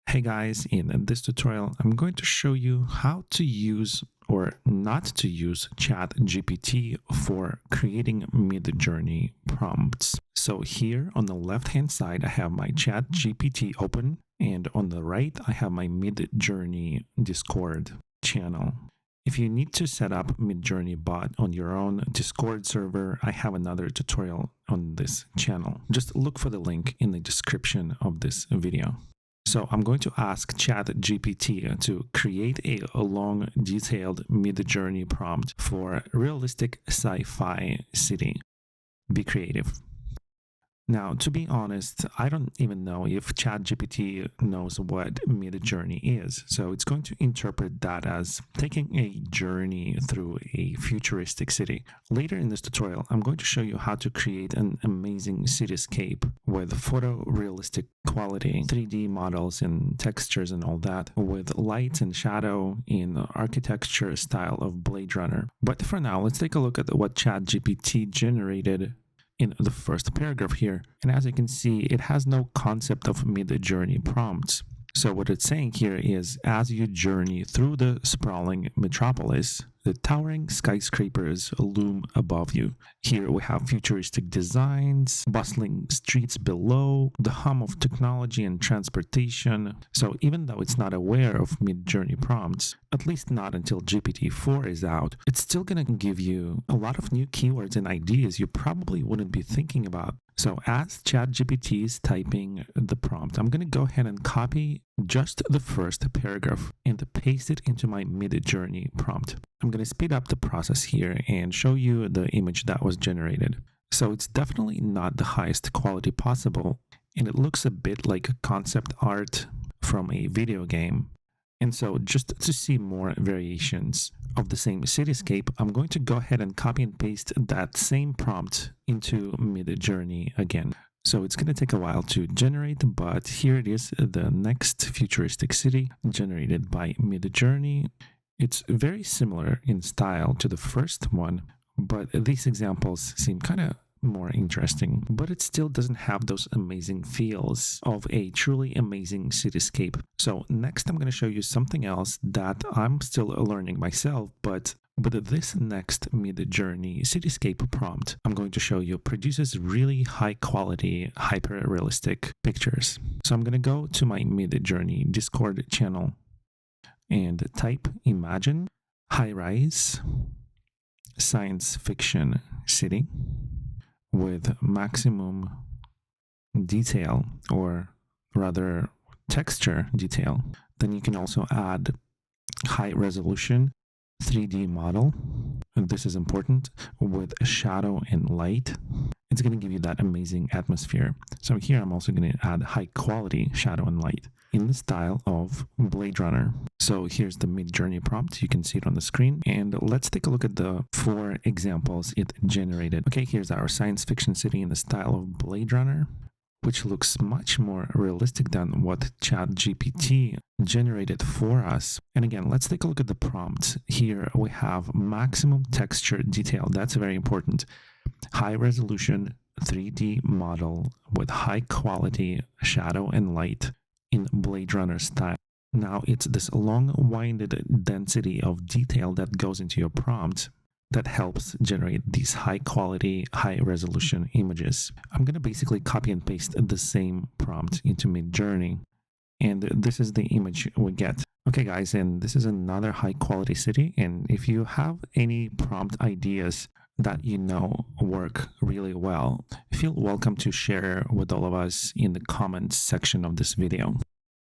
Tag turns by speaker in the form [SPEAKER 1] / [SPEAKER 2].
[SPEAKER 1] Hey guys, in this tutorial, I'm going to show you how to use or not to use ChatGPT for creating Midjourney prompts. So here on the left-hand side, I have my ChatGPT open, and on the right, I have my Midjourney Discord channel. If you need to set up Midjourney bot on your own Discord server, I have another tutorial on this channel. Just look for the link in the description of this video. So I'm going to ask ChatGPT to create a long, detailed Midjourney prompt for realistic sci-fi city. Be creative. Now, to be honest, I don't even know if ChatGPT knows what Midjourney is. So it's going to interpret that as taking a journey through a futuristic city. Later in this tutorial, I'm going to show you how to create an amazing cityscape with photorealistic quality, 3D models and textures and all that, with light and shadow in the architecture style of Blade Runner. But for now, let's take a look at what ChatGPT generated in the first paragraph here. And as you can see, it has no concept of Midjourney prompts. So what it's saying here is, as you journey through the sprawling metropolis, the towering skyscrapers loom above you. Here we have futuristic designs, bustling streets below, the hum of technology and transportation. So even though it's not aware of Midjourney prompts, at least not until GPT-4 is out, it's still going to give you a lot of new keywords and ideas you probably wouldn't be thinking about. So as ChatGPT is typing the prompt, I'm going to go ahead and copy just the first paragraph and paste it into my Midjourney prompt. I'm going to speed up the process here and show you the image that was generated. So it's definitely not the highest quality possible, and it looks a bit like concept art from a video game. And so just to see more variations of the same cityscape, I'm going to go ahead and copy and paste that same prompt into Midjourney again. So it's going to take a while to generate, but here it is, the next futuristic city generated by Midjourney. It's very similar in style to the first one, but these examples seem kind of more interesting, but it still doesn't have those amazing feels of a truly amazing cityscape. So next I'm going to show you something else that I'm still learning myself, but this next Midjourney cityscape prompt I'm going to show you produces really high quality, hyper realistic pictures. So I'm going to go to my Midjourney Discord channel and type imagine high-rise science fiction city with maximum detail, or rather texture detail. Then you can also add high resolution 3D model, and this is important, with shadow and light. It's going to give you that amazing atmosphere. So here I'm also going to add high quality shadow and light in the style of Blade Runner. So here's the Midjourney prompt. You can see it on the screen. And let's take a look at the 4 examples it generated. Okay, here's our science fiction city in the style of Blade Runner, which looks much more realistic than what ChatGPT generated for us. And again, let's take a look at the prompt. Here we have maximum texture detail. That's very important. High resolution 3D model with high quality shadow and light in Blade Runner style. Now it's this long-winded density of detail that goes into your prompt that helps generate these high-quality, high-resolution images. I'm going to basically copy and paste the same prompt into Midjourney, and this is the image we get. Okay guys, and this is another high-quality city, and if you have any prompt ideas that you know work really well, feel welcome to share with all of us in the comments section of this video.